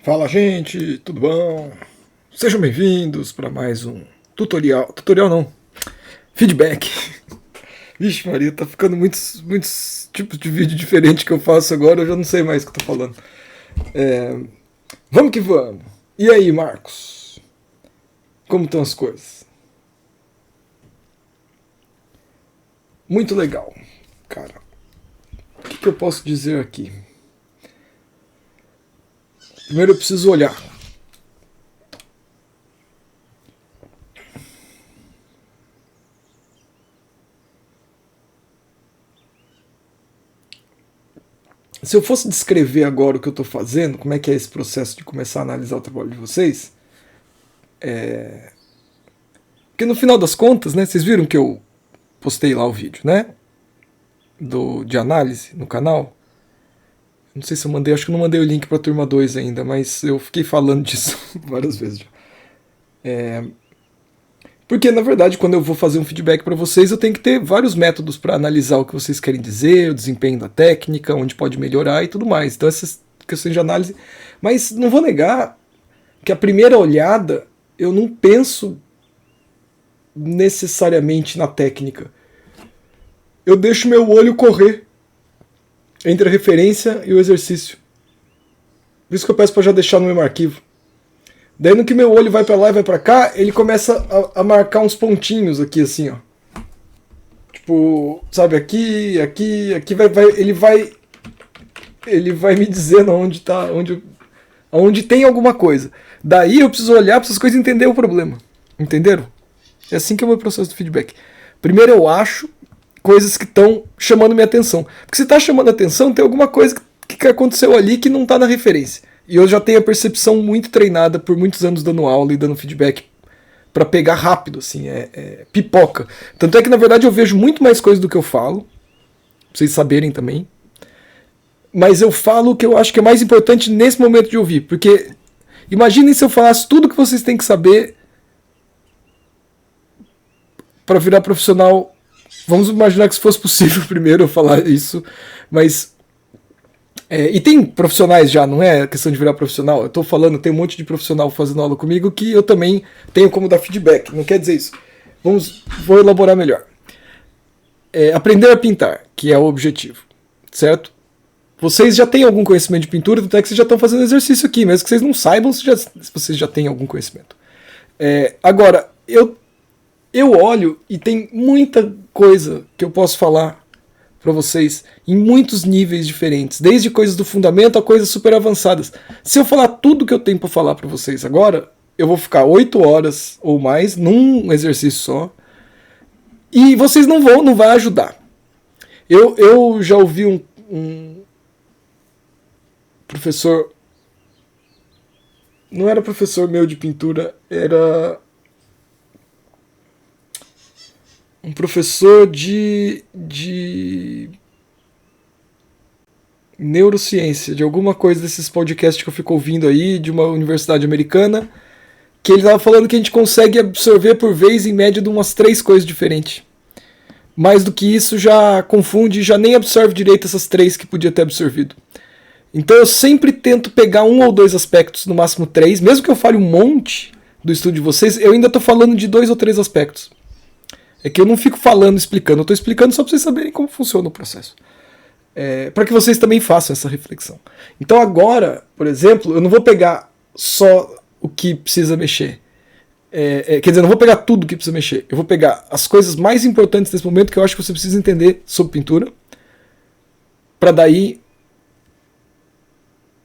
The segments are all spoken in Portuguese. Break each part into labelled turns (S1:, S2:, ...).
S1: Fala, gente, tudo bom? Sejam bem-vindos para mais um tutorial. Tutorial não, feedback. Vixe, Maria, tá ficando muitos tipos de vídeo diferente que eu faço agora, eu já não sei mais o que eu tô falando. Vamos que vamos. E aí, Marcos? Como estão as coisas? Muito legal, cara. O que eu posso dizer aqui? Primeiro eu preciso olhar. Se eu fosse descrever agora o que eu estou fazendo, como é que é esse processo de começar a analisar o trabalho de vocês, porque no final das contas, né, vocês viram que eu postei lá o vídeo, né, de análise no canal. Não sei se eu mandei, acho que eu não mandei o link para a turma 2 ainda, mas eu fiquei falando disso várias vezes já. Porque, na verdade, quando eu vou fazer um feedback para vocês, eu tenho que ter vários métodos para analisar o que vocês querem dizer, o desempenho da técnica, onde pode melhorar e tudo mais. Então, essas questões de análise. Mas não vou negar que a primeira olhada eu não penso necessariamente na técnica. Eu deixo meu olho correr entre a referência e o exercício. Por isso que eu peço para já deixar no mesmo arquivo. Daí no que meu olho vai para lá e vai para cá, ele começa a marcar uns pontinhos aqui assim, ó. Tipo, sabe, aqui ele vai me dizendo onde tá, onde tem alguma coisa. Daí eu preciso olhar para essas coisas e entender o problema. Entenderam? É assim que é o meu processo de feedback. Primeiro eu acho coisas que estão chamando minha atenção. Porque se está chamando a atenção, tem alguma coisa que aconteceu ali que não está na referência. E eu já tenho a percepção muito treinada por muitos anos dando aula e dando feedback para pegar rápido, assim, pipoca. Tanto é que, na verdade, eu vejo muito mais coisas do que eu falo, pra vocês saberem também. Mas eu falo o que eu acho que é mais importante nesse momento de ouvir. Porque imaginem se eu falasse tudo que vocês têm que saber para virar profissional. Vamos imaginar que se fosse possível primeiro eu falar isso, mas... e tem profissionais já, não é questão de virar profissional. Eu tô falando, tem um monte de profissional fazendo aula comigo que eu também tenho como dar feedback, não quer dizer isso. Vou elaborar melhor. Aprender a pintar, que é o objetivo, certo? Vocês já têm algum conhecimento de pintura, até que vocês já estão fazendo exercício aqui, mesmo que vocês não saibam se vocês já têm algum conhecimento. Agora, eu olho e tem muita coisa que eu posso falar para vocês em muitos níveis diferentes, desde coisas do fundamento a coisas super avançadas. Se eu falar tudo que eu tenho para falar para vocês agora, eu vou ficar 8 horas ou mais num exercício só e vocês não vai ajudar. Eu já ouvi um professor, não era professor meu de pintura, era um professor de neurociência, de alguma coisa desses podcasts que eu fico ouvindo aí, de uma universidade americana, que ele estava falando que a gente consegue absorver por vez em média de umas 3 coisas diferentes. Mais do que isso já confunde, já nem absorve direito essas 3 que podia ter absorvido. Então eu sempre tento pegar 1 ou 2 aspectos, no máximo 3, mesmo que eu fale um monte do estudo de vocês, eu ainda estou falando de 2 ou 3 aspectos. É que eu não fico falando, explicando, eu estou explicando só para vocês saberem como funciona o processo. Para que vocês também façam essa reflexão. Então agora, por exemplo, eu não vou pegar só o que precisa mexer. Quer dizer, eu não vou pegar tudo que precisa mexer. Eu vou pegar as coisas mais importantes nesse momento que eu acho que você precisa entender sobre pintura, para daí,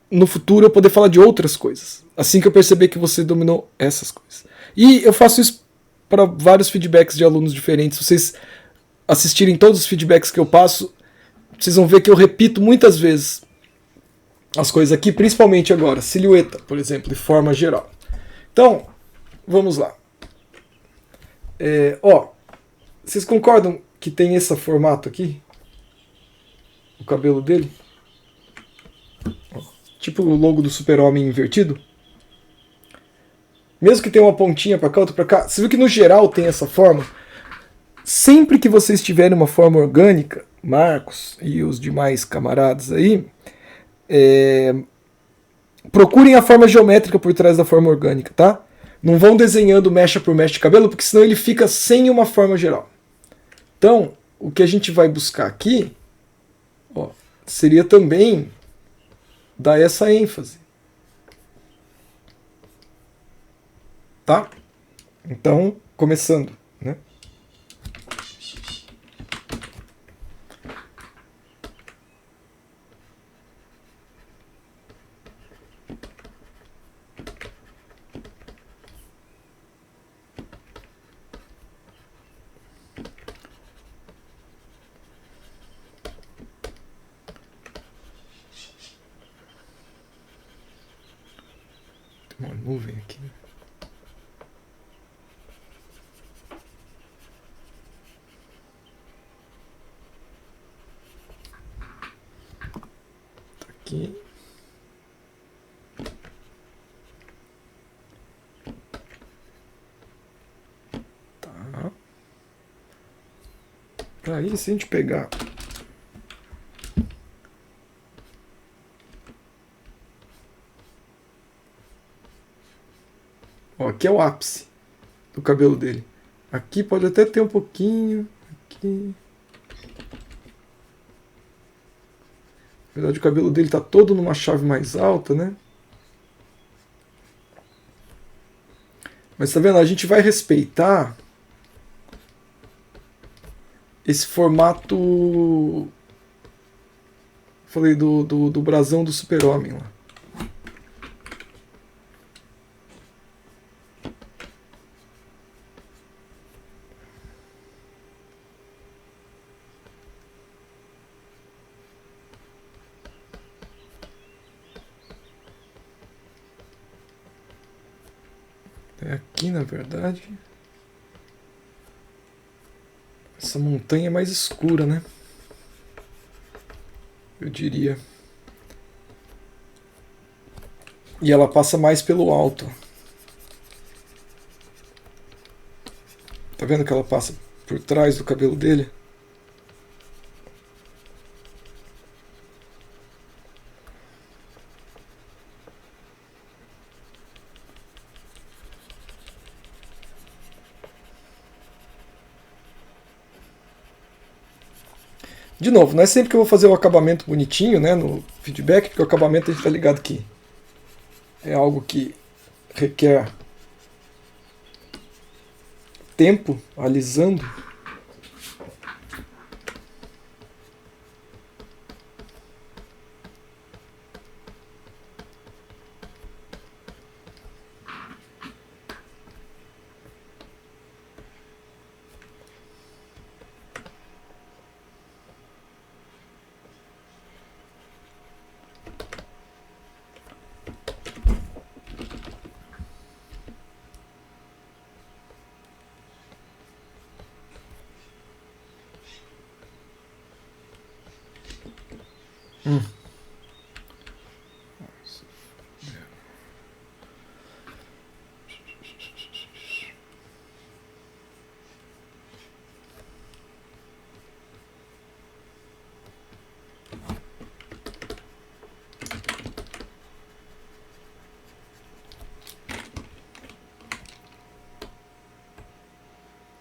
S1: no futuro, eu poder falar de outras coisas. Assim que eu perceber que você dominou essas coisas. E eu faço isso para vários feedbacks de alunos diferentes. Se vocês assistirem todos os feedbacks que eu passo, vocês vão ver que eu repito muitas vezes as coisas aqui, principalmente agora, silhueta, por exemplo, de forma geral. Então, vamos lá. Vocês concordam que tem esse formato aqui? O cabelo dele? Tipo o logo do Super-Homem invertido? Mesmo que tenha uma pontinha para cá, outra para cá, você viu que no geral tem essa forma? Sempre que vocês tiverem uma forma orgânica, Marcos e os demais camaradas aí, procurem a forma geométrica por trás da forma orgânica, tá? Não vão desenhando mecha por mecha de cabelo, porque senão ele fica sem uma forma geral. Então, o que a gente vai buscar aqui, ó, seria também dar essa ênfase. Tá? Então, começando, né? Tem uma nuvem aqui. Tá aqui. Tá. Aí, se a gente pegar ó, aqui é o ápice do cabelo dele. Aqui pode até ter um pouquinho. Aqui. Na verdade, o cabelo dele tá todo numa chave mais alta, né? Mas tá vendo? A gente vai respeitar esse formato. Falei do brasão do Super-Homem lá. É aqui, na verdade. Essa montanha é mais escura, né? Eu diria. E ela passa mais pelo alto. Tá vendo que ela passa por trás do cabelo dele? De novo, não é sempre que eu vou fazer o acabamento bonitinho, né, no feedback, porque o acabamento a gente tá ligado que é algo que requer tempo alisando.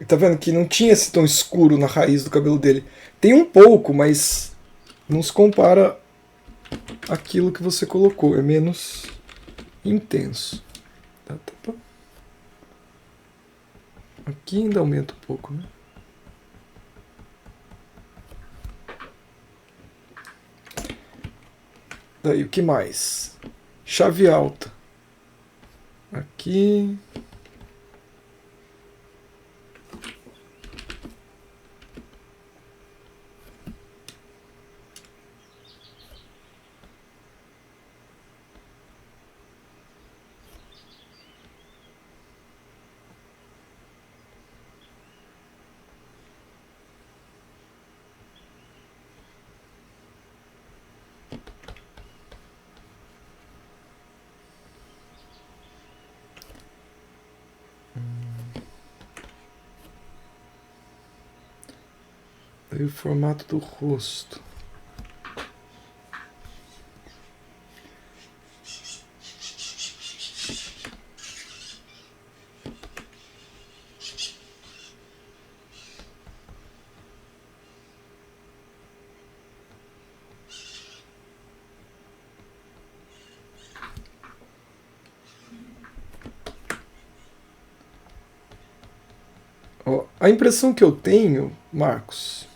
S1: Tá vendo que não tinha esse tom escuro na raiz do cabelo dele. Tem um pouco, mas não se compara àquilo que você colocou. É menos intenso. Tá. Aqui ainda aumenta um pouco, né? Daí, o que mais? Chave alta. Aqui. Daí o formato do rosto. A impressão que eu tenho, Marcos,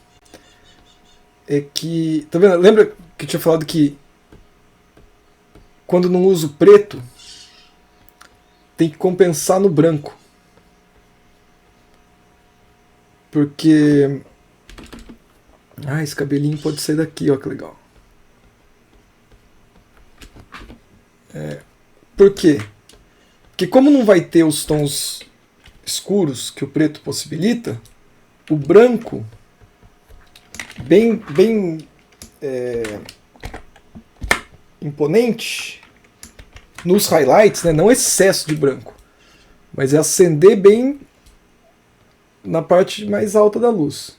S1: é que. Tá vendo? Lembra que eu tinha falado que quando não uso preto, tem que compensar no branco. Porque. Ah, esse cabelinho pode sair daqui, ó, que legal. Por quê? Porque como não vai ter os tons escuros que o preto possibilita, o branco, bem imponente, nos highlights, né, não excesso de branco, mas é acender bem na parte mais alta da luz.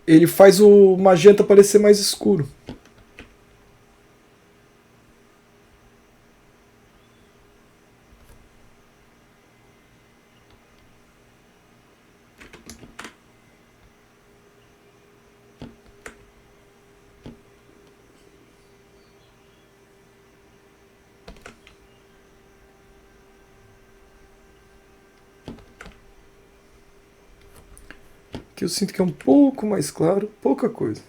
S1: Ele faz o magenta parecer mais escuro. Que eu sinto que é um pouco mais claro, pouca coisa.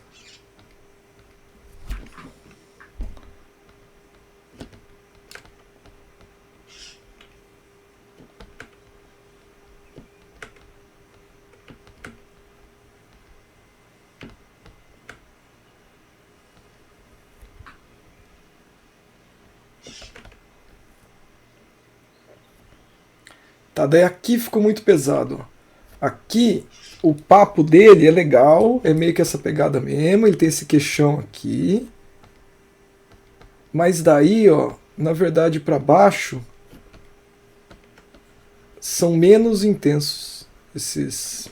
S1: Tá, daí aqui ficou muito pesado. Aqui o papo dele é legal, é meio que essa pegada mesmo, ele tem esse queixão aqui. Mas daí, ó, na verdade para baixo são menos intensos esses.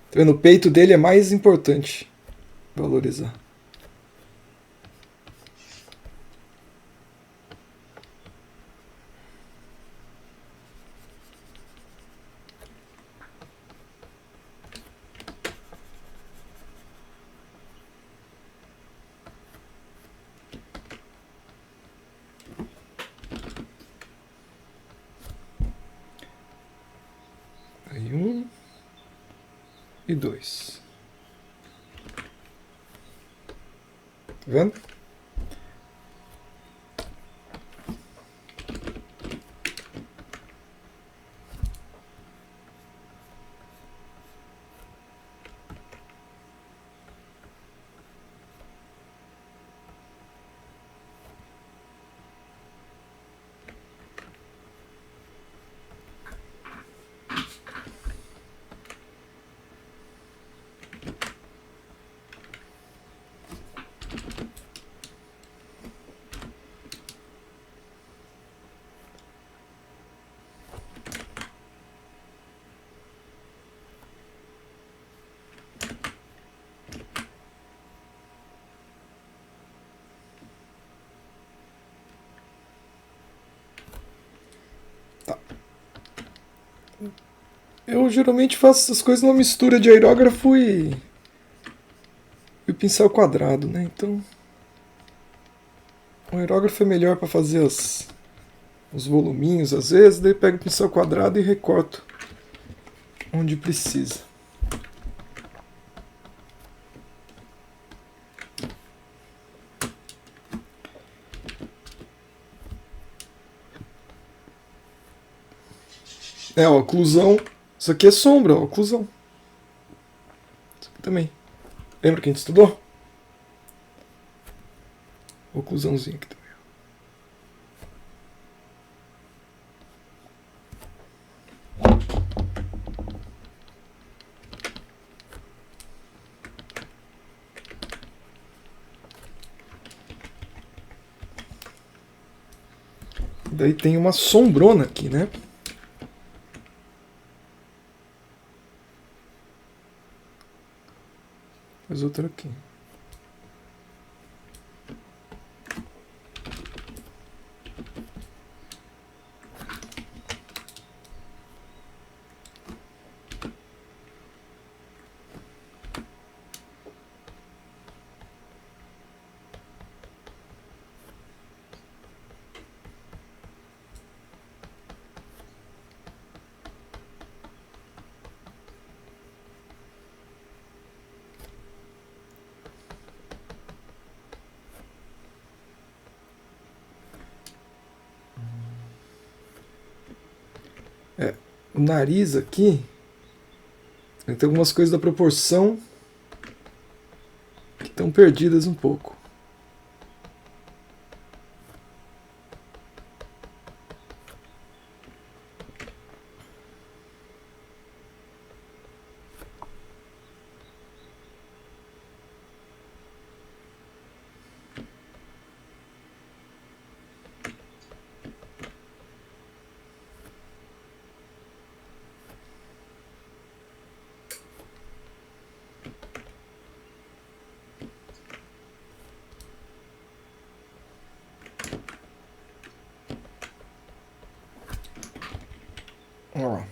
S1: Tá vendo? O peito dele é mais importante valorizar. Aí 2. Tá vendo? Tá. Eu geralmente faço essas coisas numa mistura de aerógrafo e o pincel quadrado, né? Então o aerógrafo é melhor para fazer os voluminhos às vezes, daí pego o pincel quadrado e recorto onde precisa. É, ó, oclusão. Isso aqui é sombra, ó, oclusão. Isso aqui também. Lembra que a gente estudou? Oclusãozinha aqui também. Daí tem uma sombrona aqui, né? Faz outra aqui. nariz aqui, tem algumas coisas da proporção que estão perdidas um pouco. Ó.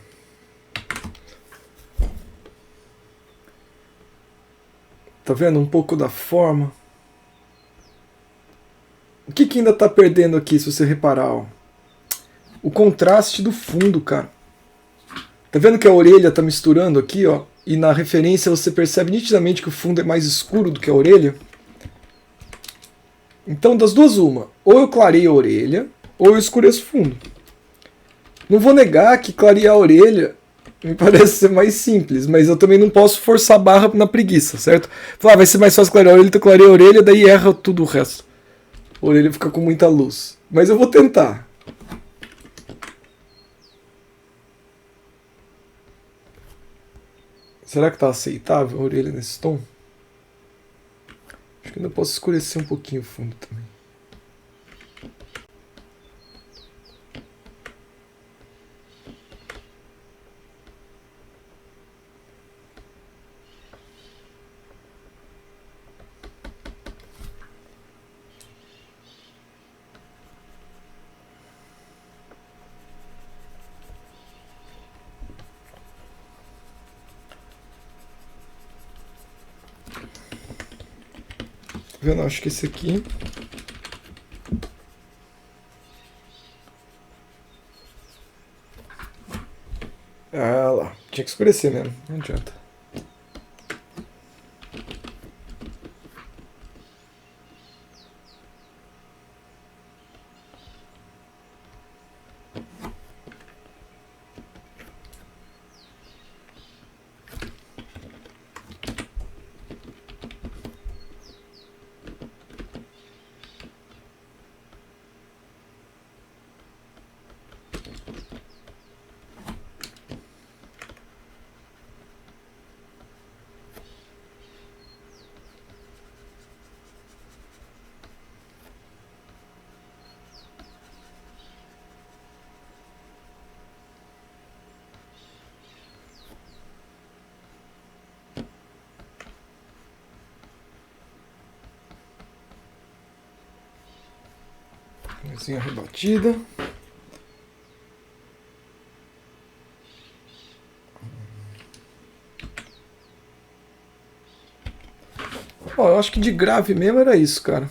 S1: Tá vendo um pouco da forma? O que ainda tá perdendo aqui, se você reparar? Ó? O contraste do fundo, cara. Tá vendo que a orelha tá misturando aqui, ó? E na referência você percebe nitidamente que o fundo é mais escuro do que a orelha. Então, das duas, uma. Ou eu clareio a orelha, ou eu escureço o fundo. Não vou negar que clarear a orelha me parece ser mais simples, mas eu também não posso forçar a barra na preguiça, certo? Falar, vai ser mais fácil clarear a orelha, então clareia a orelha, daí erra tudo o resto. A orelha fica com muita luz. Mas eu vou tentar. Será que tá aceitável a orelha nesse tom? Acho que ainda posso escurecer um pouquinho o fundo também. Tá vendo? Acho que esse aqui. Ah lá, tinha que escurecer mesmo, não adianta. Mãozinha rebatida. Ó, eu acho que de grave mesmo era isso, cara.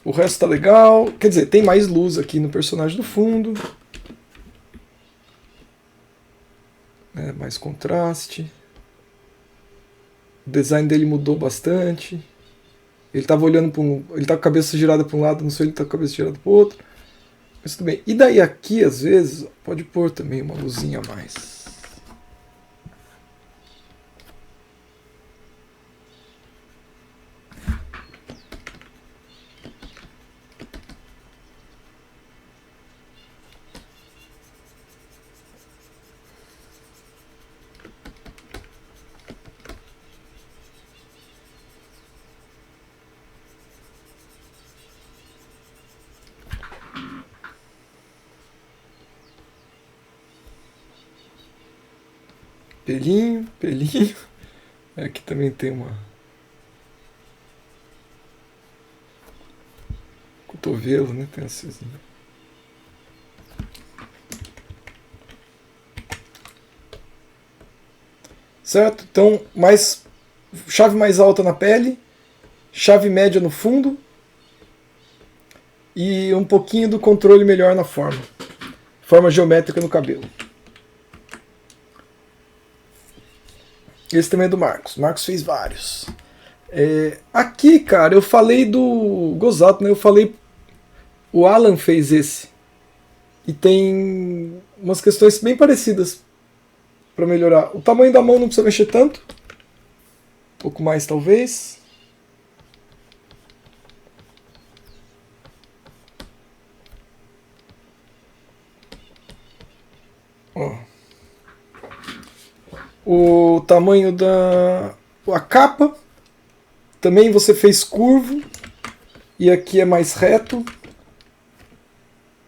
S1: O resto tá legal. Quer dizer, tem mais luz aqui no personagem do fundo. Mais contraste. O design dele mudou bastante. Ele tava olhando para ele tá com a cabeça girada para um lado, não sei, ele tá com a cabeça girada para o outro. Mas tudo bem. E daí aqui, às vezes, pode pôr também uma luzinha a mais. Pelinho, pelinho. Aqui também tem uma. Cotovelo, né? Tem assim. Certo? Então, chave mais alta na pele, chave média no fundo e um pouquinho do controle melhor na forma. Forma geométrica no cabelo. Esse também é do Marcos. O Marcos fez vários. Aqui, cara, eu falei do Gozato, né? O Alan fez esse. E tem umas questões bem parecidas para melhorar. O tamanho da mão não precisa mexer tanto. Um pouco mais, talvez. Ó. O tamanho da a capa também você fez curvo e aqui é mais reto.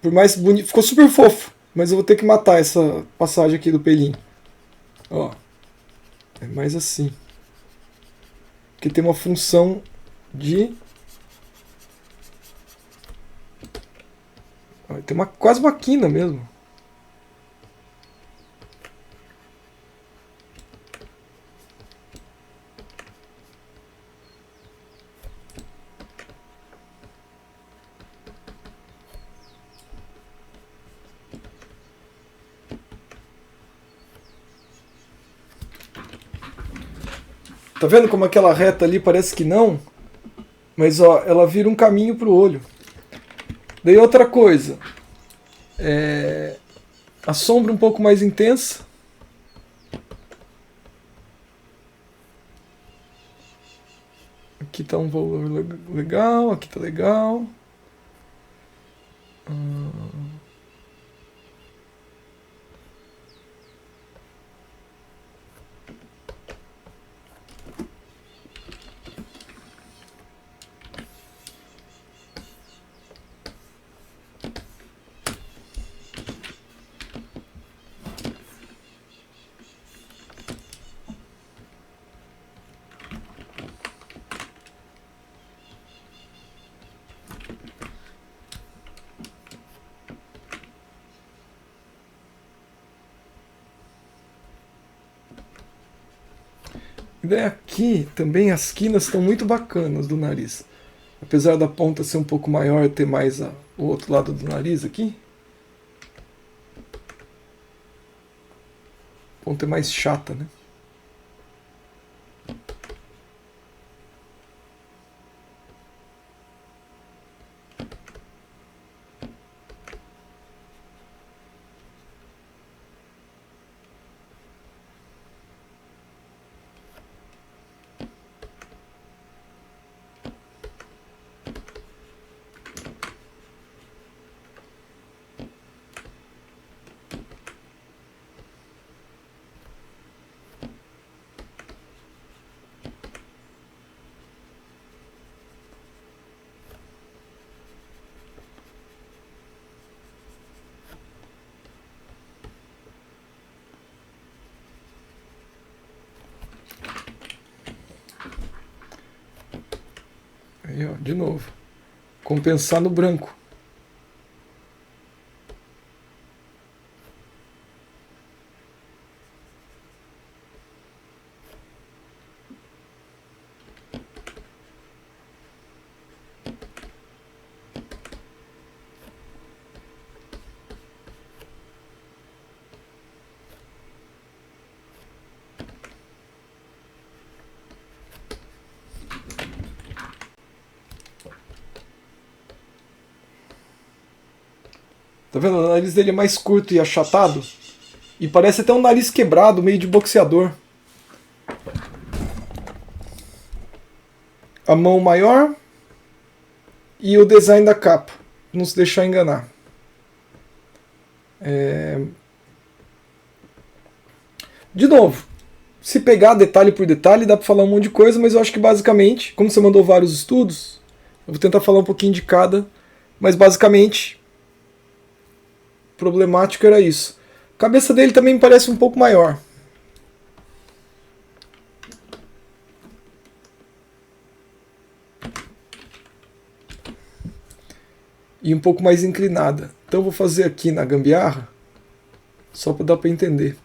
S1: Por mais bonito, ficou super fofo, mas eu vou ter que matar essa passagem aqui do pelinho. Ó, é mais assim. Porque tem uma função de tem quase uma quina mesmo. Tá vendo como aquela reta ali parece que não? Mas ó, ela vira um caminho pro olho. Daí outra coisa. A sombra um pouco mais intensa. Aqui tá um valor legal, aqui tá legal. E daí aqui também as quinas estão muito bacanas do nariz. Apesar da ponta ser um pouco maior, ter mais o outro lado do nariz aqui. A ponta é mais chata, né? Aí, ó, de novo. Compensar no branco. Tá vendo? O nariz dele é mais curto e achatado. E parece até um nariz quebrado, meio de boxeador. A mão maior e o design da capa. Não se deixar enganar. De novo, se pegar detalhe por detalhe, dá para falar um monte de coisa, mas eu acho que basicamente, como você mandou vários estudos, eu vou tentar falar um pouquinho de cada, mas basicamente, problemático era isso. A cabeça dele também me parece um pouco maior. E um pouco mais inclinada. Então eu vou fazer aqui na gambiarra, só para dar para entender.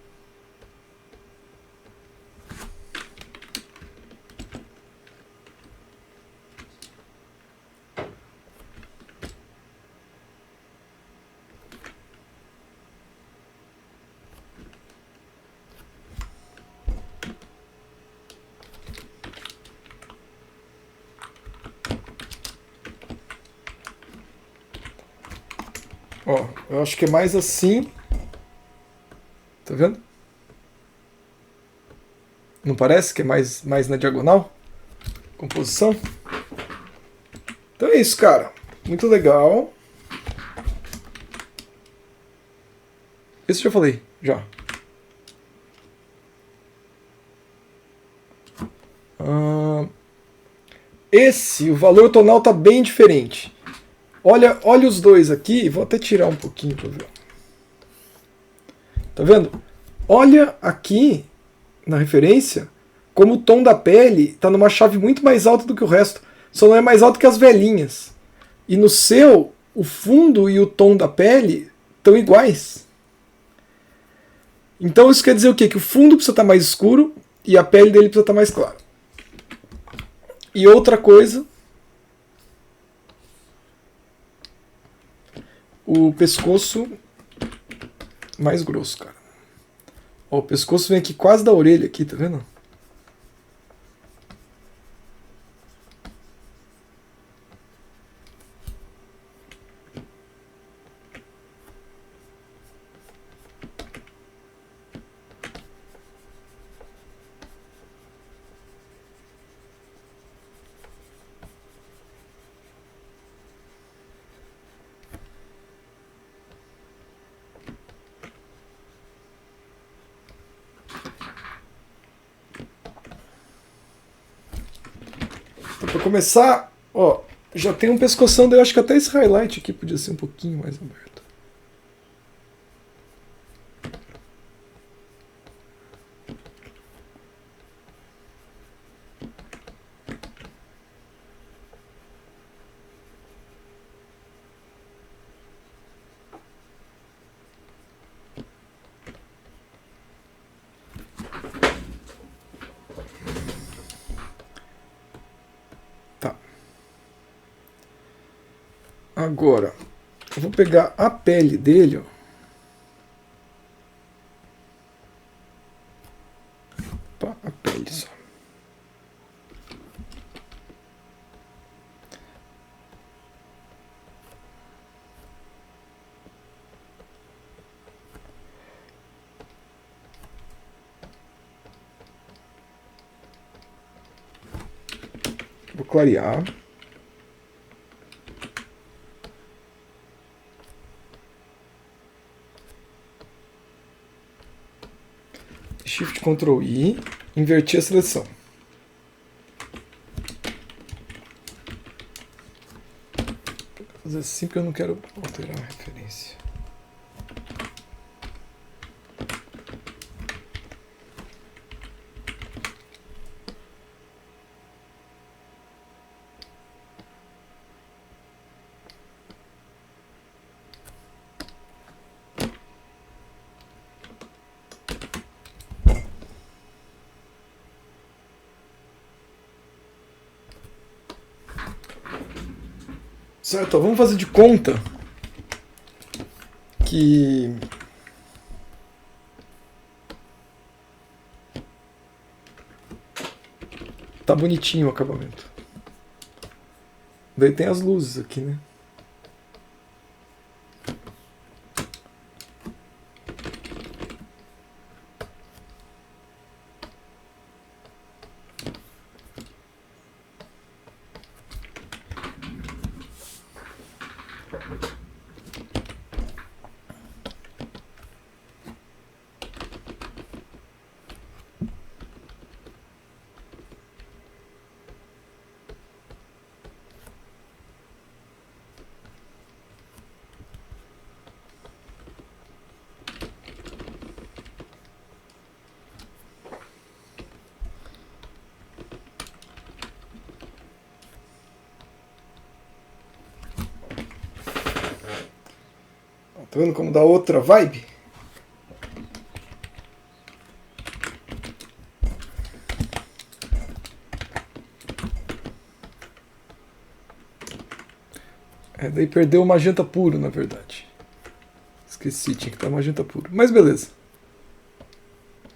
S1: Ó, eu acho que é mais assim. Tá vendo? Não parece que é mais na diagonal? Composição? Então é isso, cara. Muito legal. Esse eu já falei, já. Esse, o valor tonal tá bem diferente. Olha os dois aqui, vou até tirar um pouquinho para ver. Tá vendo? Olha aqui na referência como o tom da pele está numa chave muito mais alta do que o resto. Só não é mais alto que as velhinhas. E no seu, o fundo e o tom da pele estão iguais. Então isso quer dizer o quê? Que o fundo precisa estar mais escuro e a pele dele precisa estar mais clara. E outra coisa, o pescoço mais grosso, cara. Ó, o pescoço vem aqui quase da orelha aqui, tá vendo? Então, pra começar, ó, já tem um pescoção, daí eu acho que até esse highlight aqui podia ser um pouquinho mais aberto. Tá. Agora, eu vou pegar a pele dele, ó. Opa, a pele só. Vou clarear. Shift Ctrl I, inverti a seleção. Vou fazer assim porque eu não quero alterar a referência. Certo, ó, vamos fazer de conta que tá bonitinho o acabamento. Daí tem as luzes aqui, né? Tá vendo como dá outra vibe? Daí perdeu o magenta puro, na verdade. Esqueci, tinha que estar magenta puro. Mas beleza.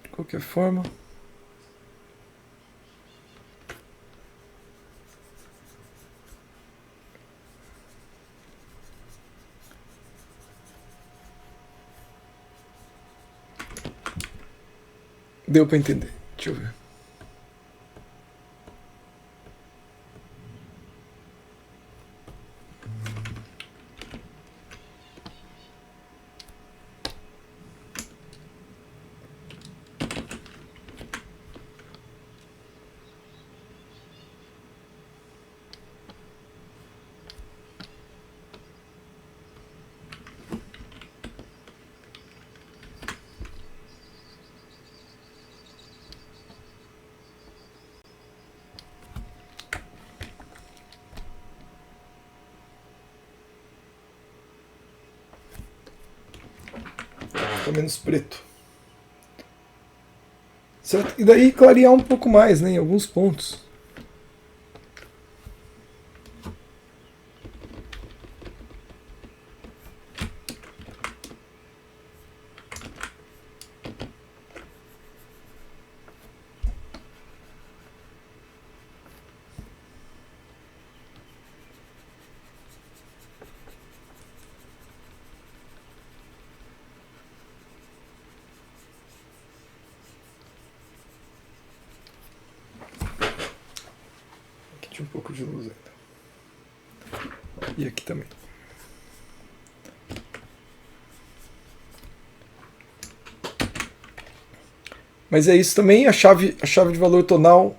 S1: De qualquer forma. Deu para entender. Deixa eu ver. Fica menos preto. Certo? E daí clarear um pouco mais, né, em alguns pontos. Aqui tinha um pouco de luz ainda. E aqui também. Mas é isso também, a chave de valor tonal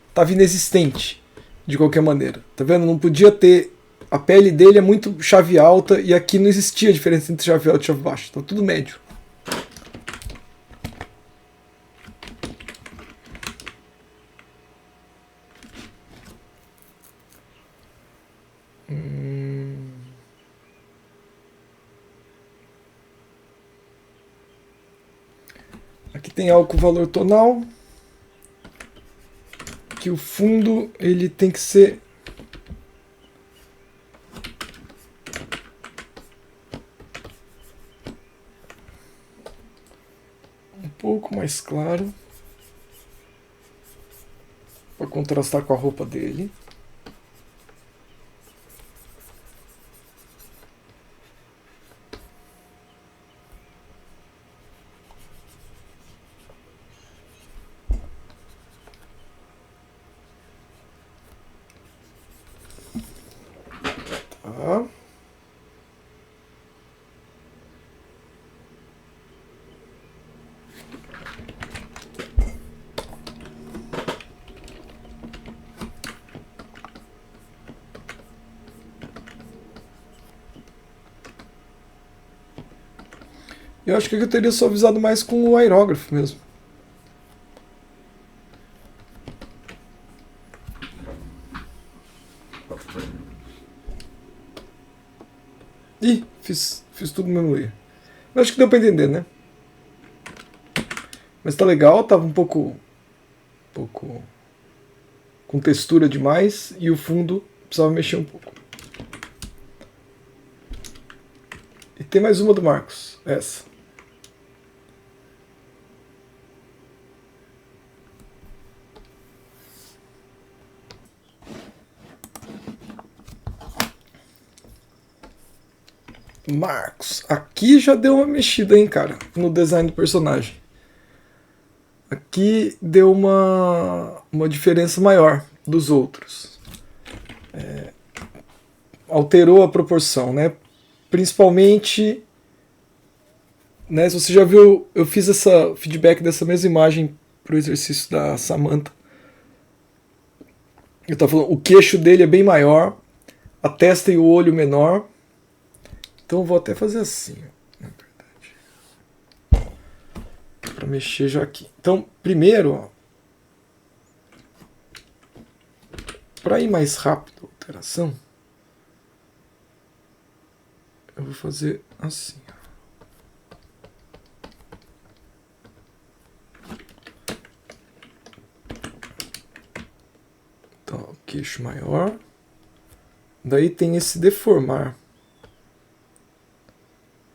S1: estava inexistente, de qualquer maneira. Tá vendo? Não podia ter... A pele dele é muito chave alta e aqui não existia diferença entre chave alta e chave baixa. Então tudo médio. Aqui tem algo com valor tonal. Que o fundo ele tem que ser um pouco mais claro para contrastar com a roupa dele. Tá. Eu acho que eu teria suavizado mais com o aerógrafo mesmo. Ih, fiz tudo no mesmo lugar. Eu acho que deu pra entender, né? Mas tá legal, tava um pouco com textura demais e o fundo precisava mexer um pouco. E tem mais uma do Marcos, essa. Marcos, aqui já deu uma mexida, hein, cara, no design do personagem. Aqui deu uma diferença maior dos outros. Alterou a proporção, né? Principalmente, né, se você já viu, eu fiz essa feedback dessa mesma imagem pro exercício da Samantha. Eu tava falando, o queixo dele é bem maior, a testa e o olho menor. Então eu vou até fazer assim, na verdade. Para mexer já aqui. Então, primeiro, para ir mais rápido a alteração, eu vou fazer assim. Então, queixo maior. Daí tem esse deformar.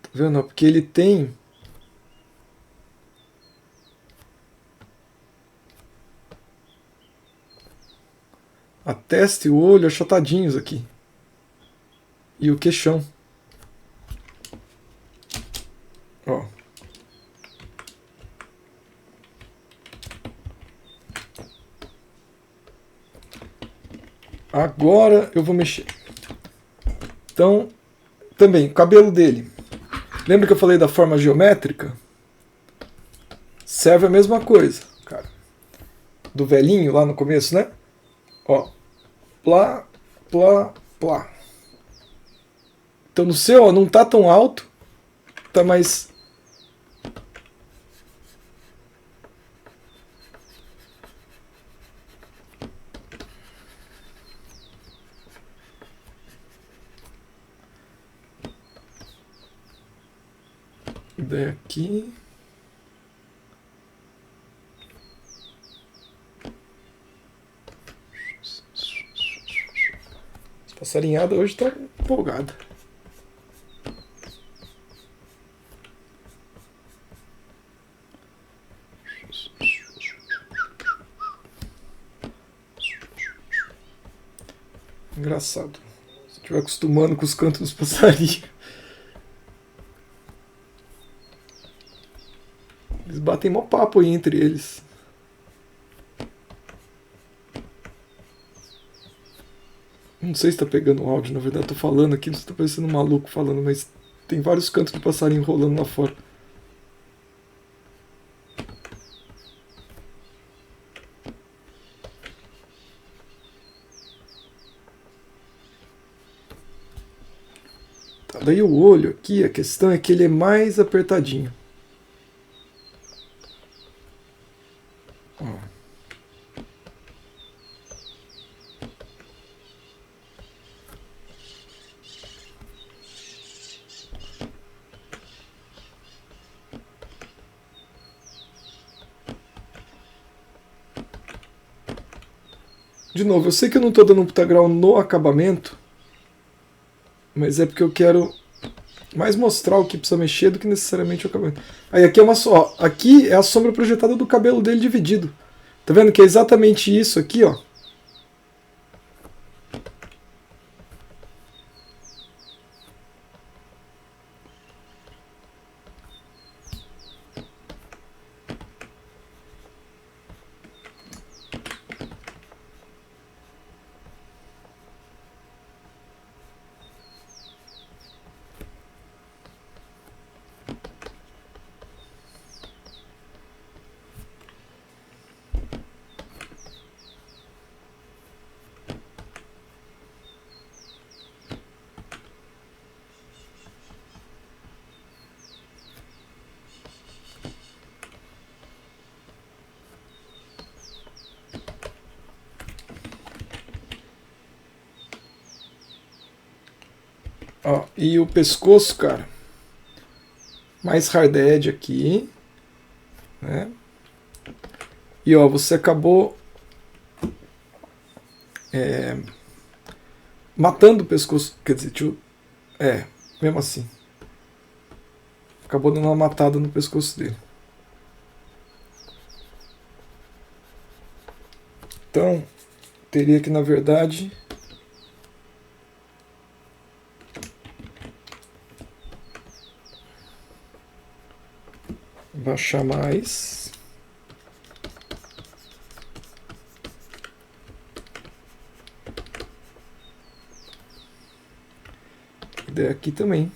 S1: Tá vendo? Porque ele tem a testa e o olho achatadinhos aqui. E o queixão. Ó. Agora eu vou mexer. Então, também, o cabelo dele. Lembra que eu falei da forma geométrica? Serve a mesma coisa, cara. Do velhinho lá no começo, né? Ó, plá, plá, plá. Então no seu, ó, não tá tão alto, tá mais... Daqui... Essa passarinhada hoje tá empolgada. Engraçado. Se estiver acostumando com os cantos dos passarinhos. Eles batem mó papo aí entre eles. Não sei se tá pegando o áudio, na verdade eu tô falando aqui, você tá parecendo um maluco falando, mas tem vários cantos de passarinho rolando lá fora. Tá, daí o olho aqui, a questão é que ele é mais apertadinho. Ó. De novo, eu sei que eu não tô dando um puta grau no acabamento, mas é porque eu quero mais mostrar o que precisa mexer do que necessariamente o acabamento. Aí aqui é uma só. Aqui é a sombra projetada do cabelo dele dividido. Tá vendo que é exatamente isso aqui, ó. Ó, e o pescoço, cara, mais hard edge aqui, né? E ó, você acabou matando o pescoço, quer dizer, mesmo assim, acabou dando uma matada no pescoço dele. Então, teria que, na verdade, baixar mais. E daí aqui também.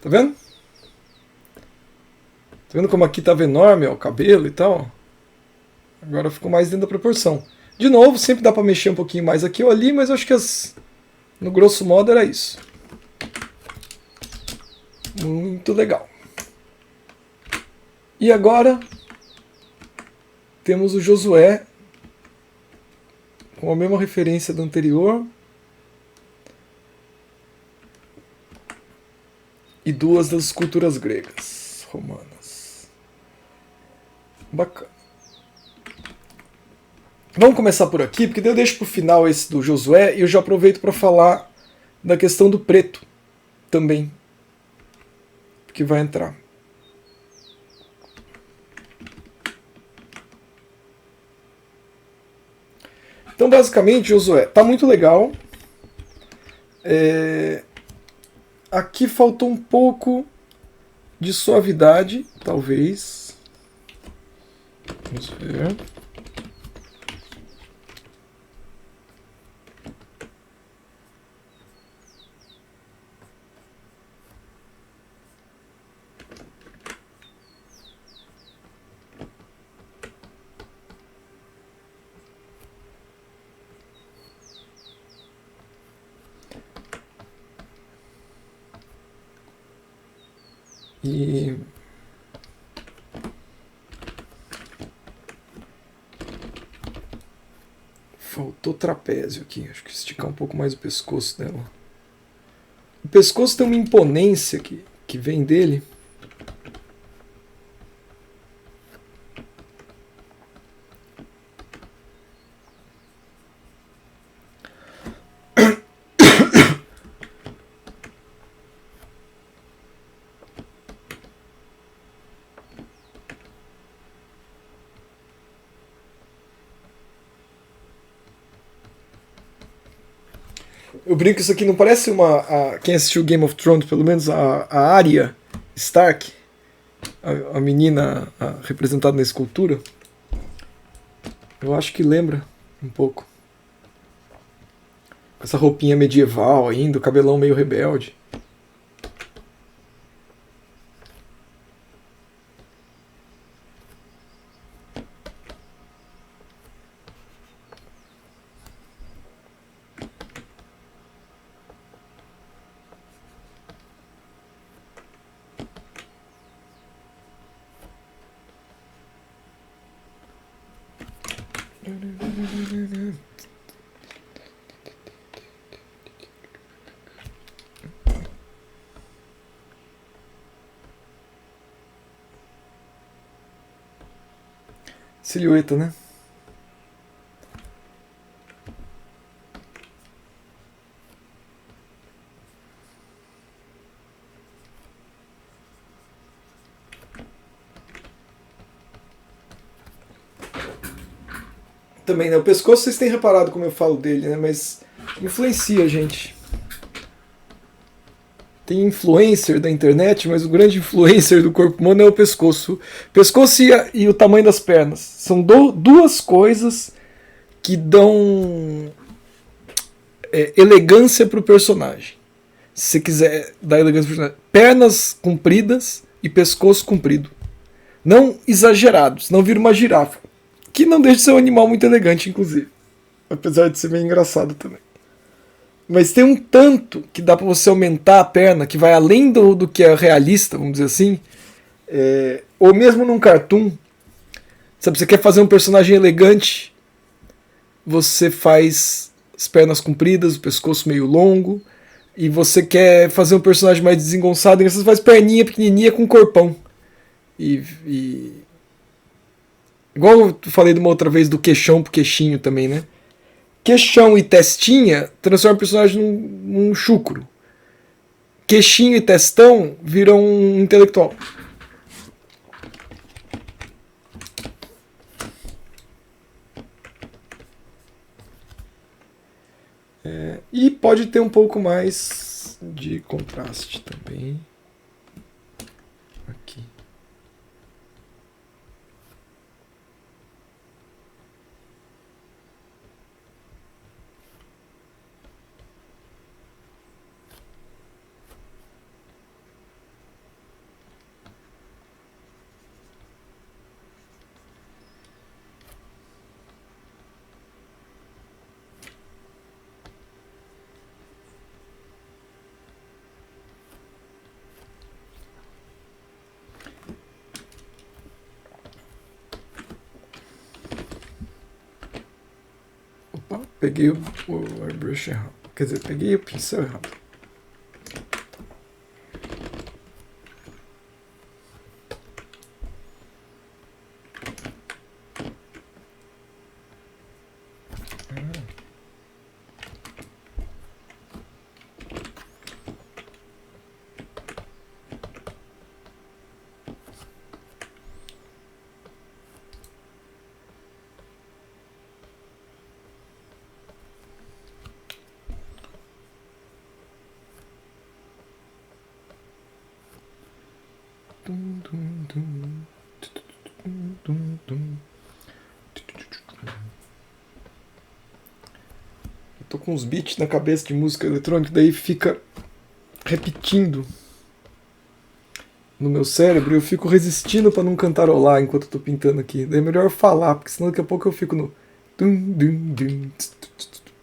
S1: Tá vendo? Tá vendo como aqui tava enorme, ó, o cabelo e tal? Agora ficou mais dentro da proporção. De novo, sempre dá para mexer um pouquinho mais aqui ou ali, mas eu acho que no grosso modo era isso. Muito legal. E agora temos o Josué com a mesma referência do anterior. E duas das esculturas gregas, romanas. Bacana. Vamos começar por aqui, porque daí eu deixo pro final esse do Josué e eu já aproveito para falar da questão do preto também, que vai entrar. Então, basicamente, Josué, tá muito legal. Aqui faltou um pouco de suavidade, talvez. Vamos ver. E faltou trapézio aqui. Acho que esticar um pouco mais o pescoço dela. O pescoço tem uma imponência que vem dele. Eu brinco que isso aqui não parece quem assistiu Game of Thrones, pelo menos a Arya Stark, a menina representada na escultura. Eu acho que lembra um pouco. Com essa roupinha medieval ainda, o cabelão meio rebelde. Silhueta, né? Também, né? O pescoço vocês têm reparado como eu falo dele, né? Mas influencia a gente. Tem influencer da internet, mas o grande influencer do corpo humano é o pescoço. Pescoço e o tamanho das pernas. São duas coisas que dão elegância pro personagem. Se você quiser dar elegância pro personagem. Pernas compridas e pescoço comprido. Não exagerados, não vira uma girafa. Que não deixa de ser um animal muito elegante, inclusive. Apesar de ser meio engraçado também. Mas tem um tanto que dá pra você aumentar a perna, que vai além do que é realista, vamos dizer assim. Ou mesmo num cartoon. Sabe, você quer fazer um personagem elegante, você faz as pernas compridas, o pescoço meio longo. E você quer fazer um personagem mais desengonçado, e você faz perninha pequenininha com corpão. Igual eu falei de uma outra vez do queixão pro queixinho também, né? Queixão e testinha transforma o personagem num chucro. Queixinho e testão viram um intelectual. E pode ter um pouco mais de contraste também. Aqui. Peguei o airbrush errado. Quer dizer, peguei o pincel errado. Eu tô com uns beats na cabeça de música eletrônica, daí fica repetindo no meu cérebro, eu fico resistindo pra não cantarolar enquanto eu tô pintando aqui. Daí é melhor falar, porque senão daqui a pouco eu fico no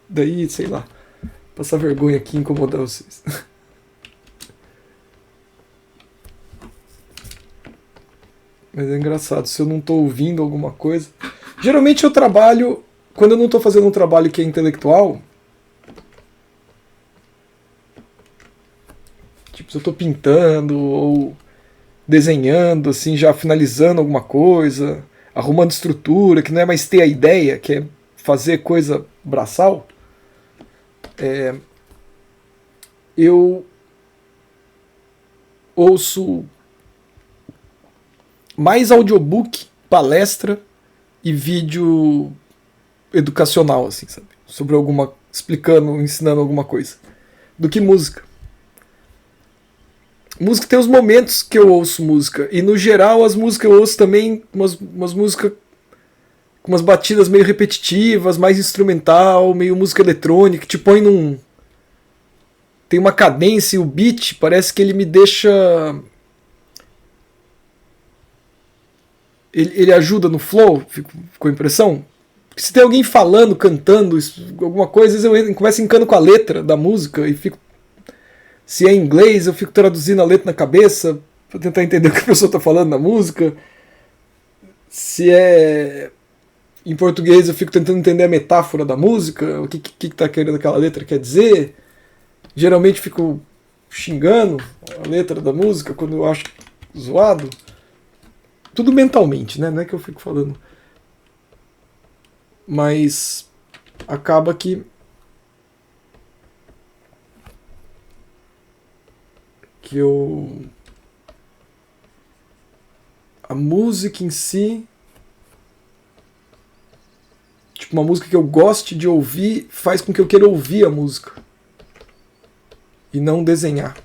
S1: daí, sei lá, passar vergonha aqui e incomodar vocês. Mas é engraçado, se eu não tô ouvindo alguma coisa. Geralmente eu trabalho, quando eu não tô fazendo um trabalho que é intelectual, tipo, se eu tô pintando ou desenhando, assim, já finalizando alguma coisa, arrumando estrutura, que não é mais ter a ideia, que é fazer coisa braçal, eu ouço mais audiobook, palestra e vídeo educacional, assim, sabe? Sobre alguma. Explicando, ensinando alguma coisa. Do que música. Música tem os momentos que eu ouço música. E no geral as músicas eu ouço também umas músicas com umas batidas meio repetitivas, mais instrumental, meio música eletrônica, que te põe num. Tem uma cadência e o beat parece que ele me deixa. Ele ajuda no flow, fico com a impressão. Porque se tem alguém falando, cantando, alguma coisa, às vezes eu começo encano com a letra da música e fico. Se é em inglês, eu fico traduzindo a letra na cabeça pra tentar entender o que a pessoa tá falando na música. Se é em português, eu fico tentando entender a metáfora da música, o que tá querendo aquela letra quer dizer. Geralmente fico xingando a letra da música quando eu acho zoado. Tudo mentalmente, né? Não é que eu fico falando. Mas acaba que a música em si, tipo, uma música que eu goste de ouvir faz com que eu queira ouvir a música e não desenhar.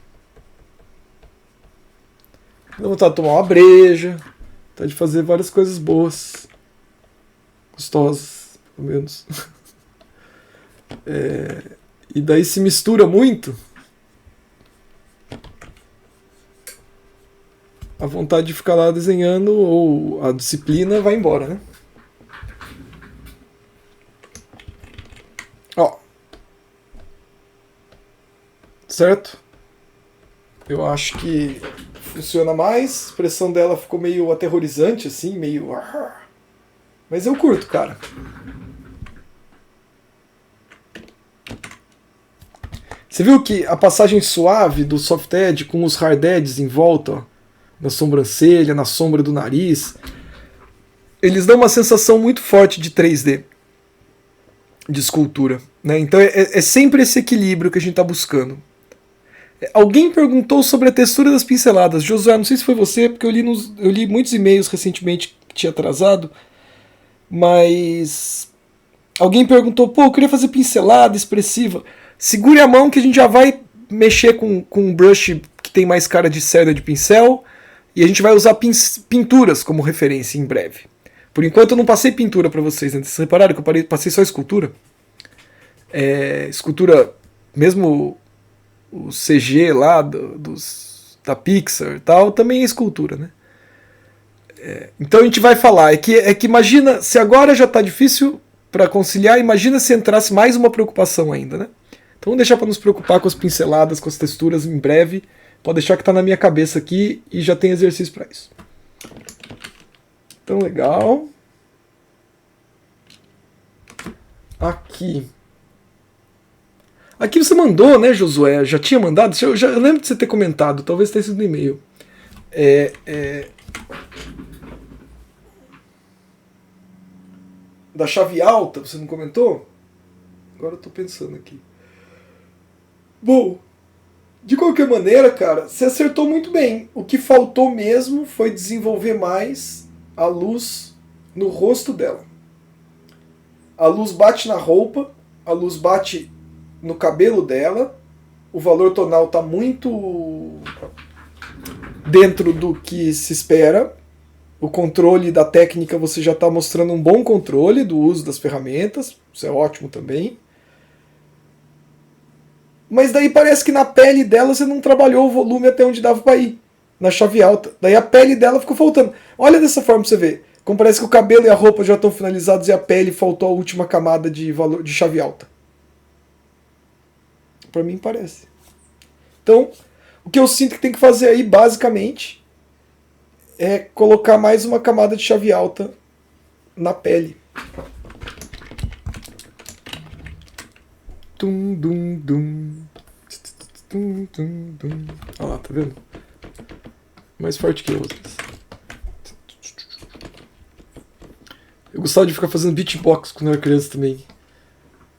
S1: Dá vontade de tomar uma breja, vontade de fazer várias coisas boas, gostosas, pelo menos. E daí se mistura muito a vontade de ficar lá desenhando ou a disciplina vai embora, né? Ó. Certo? Eu acho que funciona mais. A expressão dela ficou meio aterrorizante, assim, meio. Mas eu curto, cara. Você viu que a passagem suave do soft edge com os hard edges em volta, ó, na sobrancelha, na sombra do nariz, eles dão uma sensação muito forte de 3D, de escultura, né? Então é sempre esse equilíbrio que a gente está buscando. Alguém perguntou sobre a textura das pinceladas. Josué, não sei se foi você, porque eu li muitos e-mails recentemente que tinha atrasado, mas alguém perguntou, pô, eu queria fazer pincelada expressiva. Segure a mão que a gente já vai mexer com um brush que tem mais cara de cerda de pincel e a gente vai usar pinturas como referência em breve. Por enquanto eu não passei pintura para vocês, né? Vocês repararam que eu passei só escultura? Escultura, mesmo o CG lá da Pixar e tal, também é escultura, né? Então a gente vai falar, é que imagina, se agora já está difícil para conciliar, imagina se entrasse mais uma preocupação ainda, né? Então vamos deixar para nos preocupar com as pinceladas, com as texturas em breve. Pode deixar que está na minha cabeça aqui e já tem exercício para isso. Então legal. Aqui você mandou, né, Josué? Já tinha mandado? Eu lembro de você ter comentado, talvez tenha sido no e-mail. Da chave alta, você não comentou? Agora eu tô pensando aqui. Bom, de qualquer maneira, cara, você acertou muito bem. O que faltou mesmo foi desenvolver mais a luz no rosto dela. A luz bate na roupa, a luz bate no cabelo dela, o valor tonal tá muito dentro do que se espera. O controle da técnica, você já está mostrando um bom controle do uso das ferramentas, isso é ótimo também. Mas daí parece que na pele dela você não trabalhou o volume até onde dava para ir, na chave alta. Daí a pele dela ficou faltando. Olha dessa forma pra você ver. Como parece que o cabelo e a roupa já estão finalizados e a pele faltou a última camada de valor de chave alta. Para mim parece. Então, o que eu sinto que tem que fazer aí, basicamente, é colocar mais uma camada de chave alta na pele. Tum, dum, dum. Tum, dum, dum. Olha lá, tá vendo? Mais forte que eu, às vezes. Eu gostava de ficar fazendo beatbox quando eu era criança também.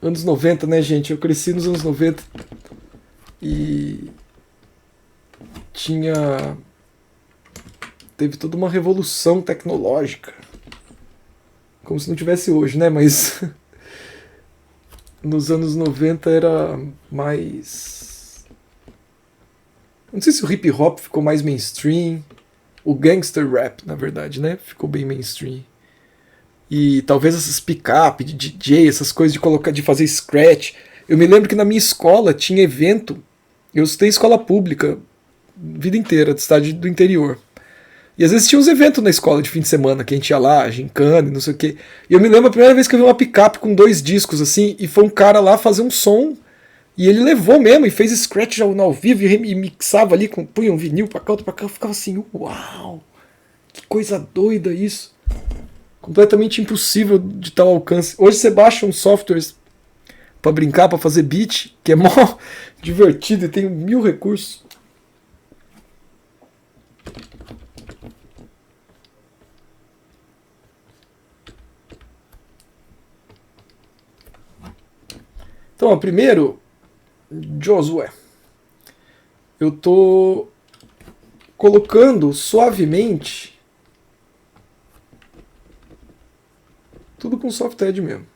S1: Anos 90, né, gente? Eu cresci nos anos 90 e tinha. Teve toda uma revolução tecnológica. Como se não tivesse hoje, né? Mas nos anos 90 era mais. Não sei se o hip hop ficou mais mainstream. O gangster rap, na verdade, né? Ficou bem mainstream. E talvez essas pick-up de DJ, essas coisas de colocar, de fazer scratch. Eu me lembro que na minha escola tinha evento. Eu estudei escola pública vida inteira, de cidade do interior. E às vezes tinha uns eventos na escola de fim de semana, que a gente ia lá, gincana e não sei o quê. E eu me lembro a primeira vez que eu vi uma picape com 2 discos assim, e foi um cara lá fazer um som, e ele levou mesmo, e fez scratch ao vivo, e mixava ali, punha um vinil pra cá, outro pra cá, eu ficava assim, uau, que coisa doida isso. Completamente impossível de tal alcance. Hoje você baixa uns softwares pra brincar, pra fazer beat, que é mó divertido e tem 1000 recursos. Então, ó, primeiro, Josué, eu tô colocando suavemente tudo com soft-edge mesmo.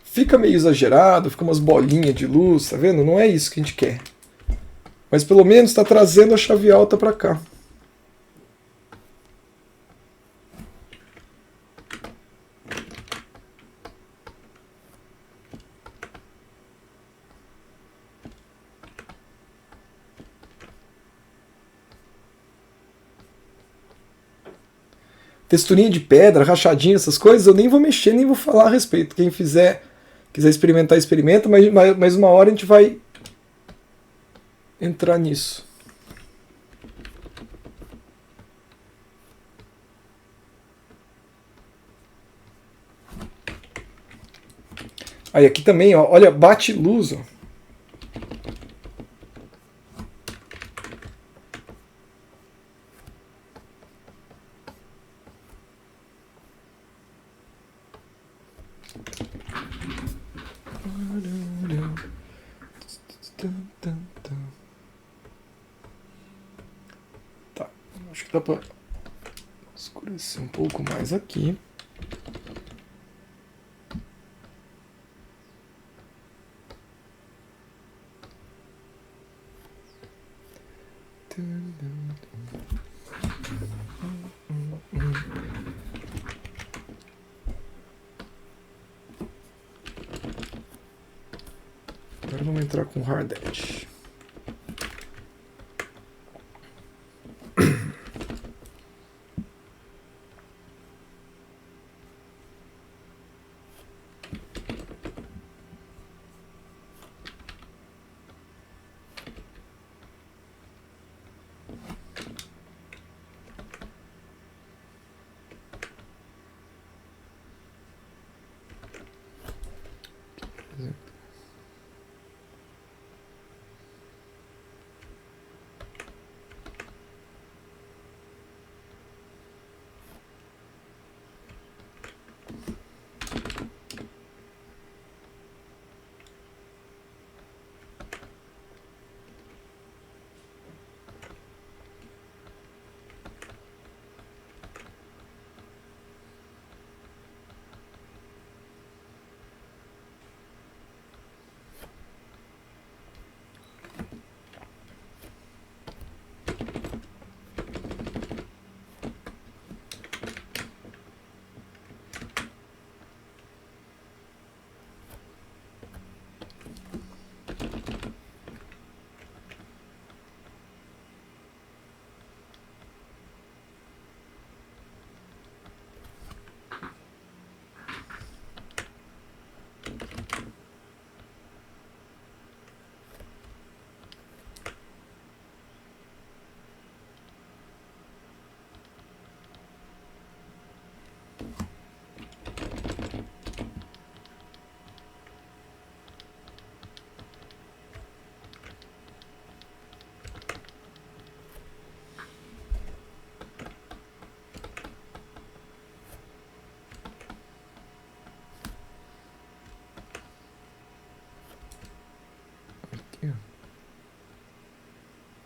S1: Fica meio exagerado, fica umas bolinhas de luz, tá vendo? Não é isso que a gente quer. Mas pelo menos está trazendo a chave alta para cá. Texturinha de pedra, rachadinha, essas coisas, eu nem vou mexer, nem vou falar a respeito. Quem quiser experimentar, experimenta, mas uma hora a gente vai entrar nisso. Aí aqui também, ó, olha, bate luz, ó. Tá, acho que dá pra escurecer um pouco mais aqui. Agora vamos entrar com Hard Edge.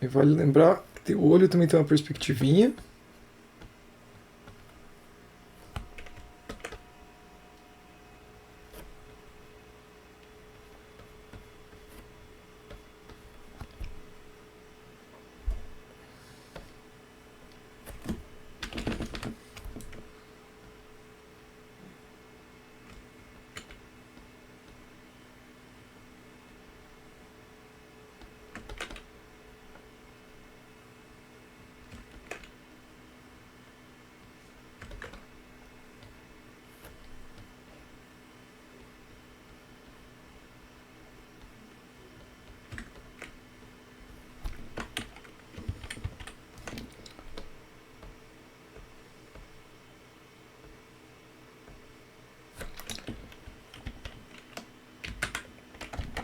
S1: E vale lembrar que o olho também tem uma perspectivinha.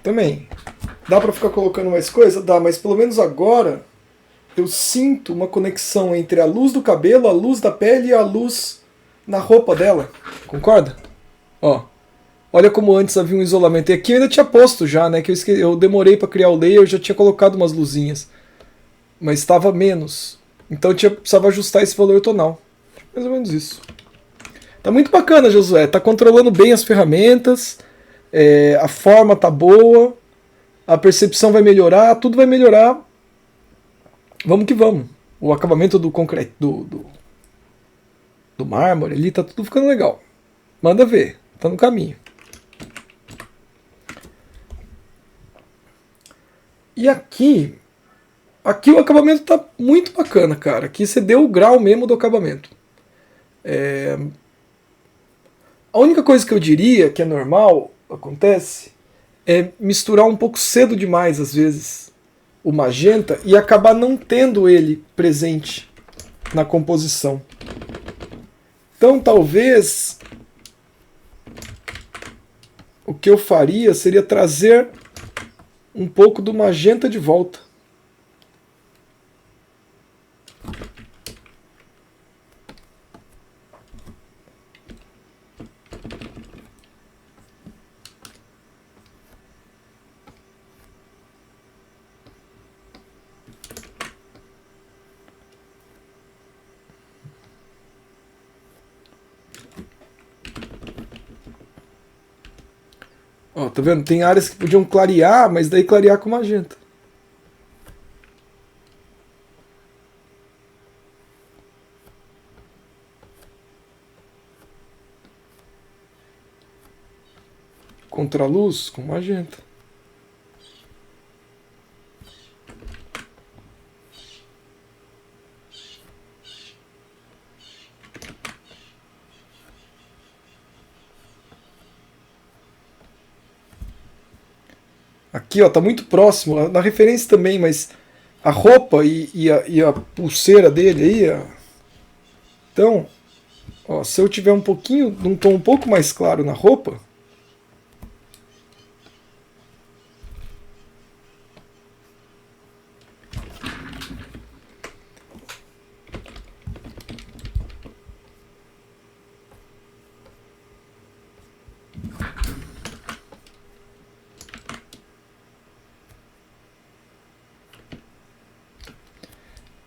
S1: Também. Dá pra ficar colocando mais coisa? Dá, mas pelo menos agora eu sinto uma conexão entre a luz do cabelo, a luz da pele e a luz na roupa dela. Concorda? Ó. Olha como antes havia um isolamento. E aqui eu ainda tinha posto já, né? Que eu demorei pra criar o layer, eu já tinha colocado umas luzinhas. Mas estava menos. Então eu precisava ajustar esse valor tonal. Mais ou menos isso. Tá muito bacana, Josué. Tá controlando bem as ferramentas. A forma tá boa. A percepção vai melhorar. Tudo vai melhorar. Vamos que vamos. O acabamento do concreto, do mármore ali, tá tudo ficando legal. Manda ver. Tá no caminho. E aqui o acabamento tá muito bacana, cara. Aqui você deu o grau mesmo do acabamento. A única coisa que eu diria que é normal, acontece, é misturar um pouco cedo demais, às vezes, o magenta e acabar não tendo ele presente na composição. Então, talvez, o que eu faria seria trazer um pouco do magenta de volta. Ó, tá vendo? Tem áreas que podiam clarear, mas daí clarear com magenta. Contraluz com magenta. Aqui, ó, tá muito próximo. Na referência também, mas a roupa e a pulseira dele aí, ó. Então, ó, se eu tiver um pouquinho, num tom um pouco mais claro na roupa,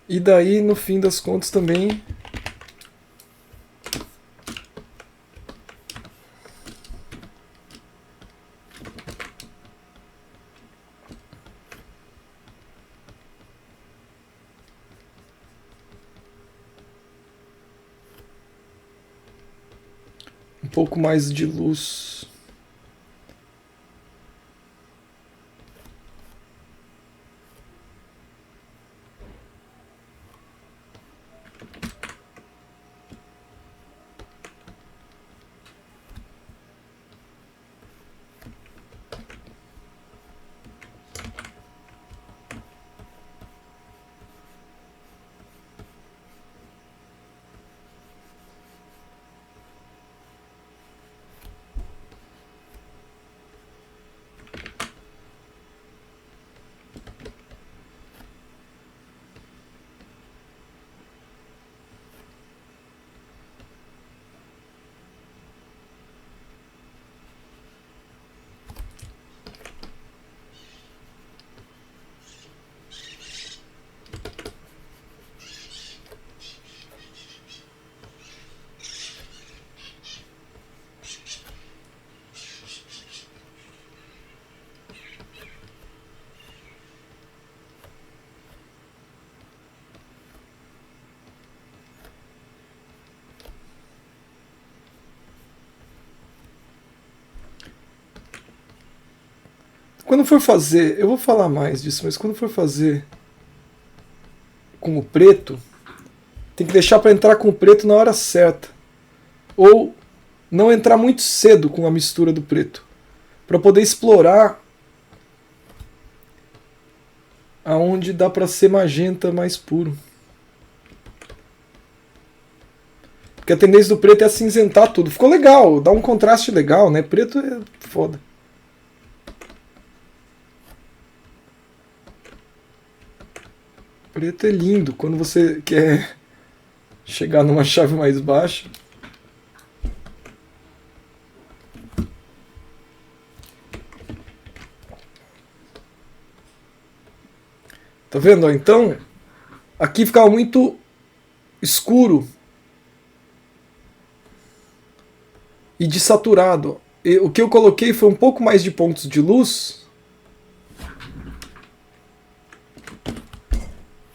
S1: e daí no fim das contas também um pouco mais de luz. Quando for fazer, eu vou falar mais disso, mas quando for fazer com o preto, tem que deixar para entrar com o preto na hora certa. Ou não entrar muito cedo com a mistura do preto, para poder explorar aonde dá para ser magenta mais puro. Porque a tendência do preto é acinzentar tudo. Ficou legal, dá um contraste legal, né? Preto é foda. Preto é lindo quando você quer chegar numa chave mais baixa. Tá vendo? Então, aqui ficava muito escuro e desaturado. E o que eu coloquei foi um pouco mais de pontos de luz.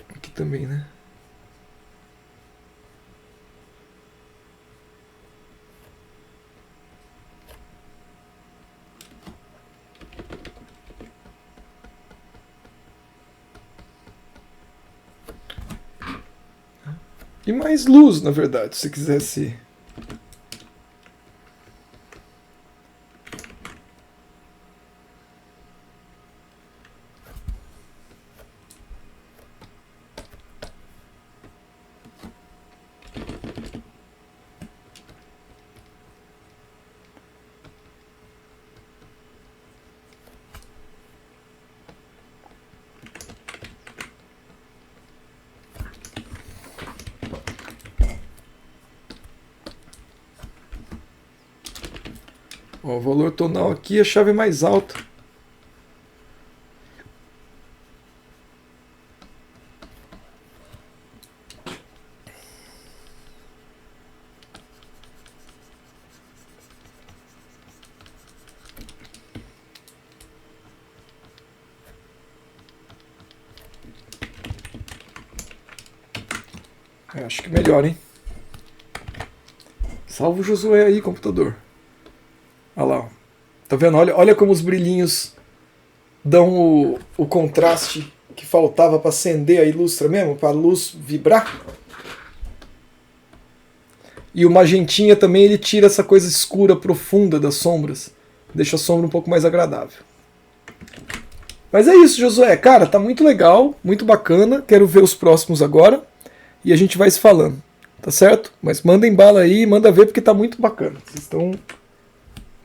S1: Aqui também, né? E mais luz, na verdade, se quisesse. Ó, o valor tonal aqui é a chave mais alta. Acho que melhor, hein? Salva o Josué aí, computador. Olha lá. Ó. Tá vendo? Olha como os brilhinhos dão o contraste que faltava para acender a ilustra mesmo, para a luz vibrar. E o magentinha também, ele tira essa coisa escura, profunda das sombras. Deixa a sombra um pouco mais agradável. Mas é isso, Josué. Cara, tá muito legal, muito bacana. Quero ver os próximos agora. E a gente vai se falando, tá certo? Mas mandem bala aí, manda ver porque tá muito bacana. Vocês estão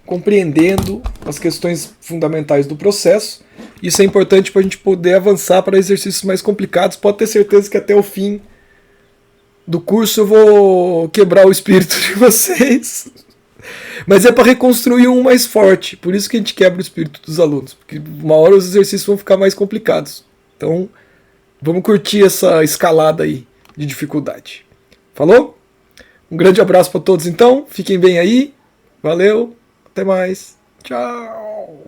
S1: compreendendo as questões fundamentais do processo. Isso é importante para a gente poder avançar para exercícios mais complicados. Pode ter certeza que até o fim do curso eu vou quebrar o espírito de vocês. Mas é para reconstruir um mais forte. Por isso que a gente quebra o espírito dos alunos. Porque uma hora os exercícios vão ficar mais complicados. Então, vamos curtir essa escalada aí de dificuldade. Falou? Um grande abraço para todos então. Fiquem bem aí. Valeu. Até mais. Tchau.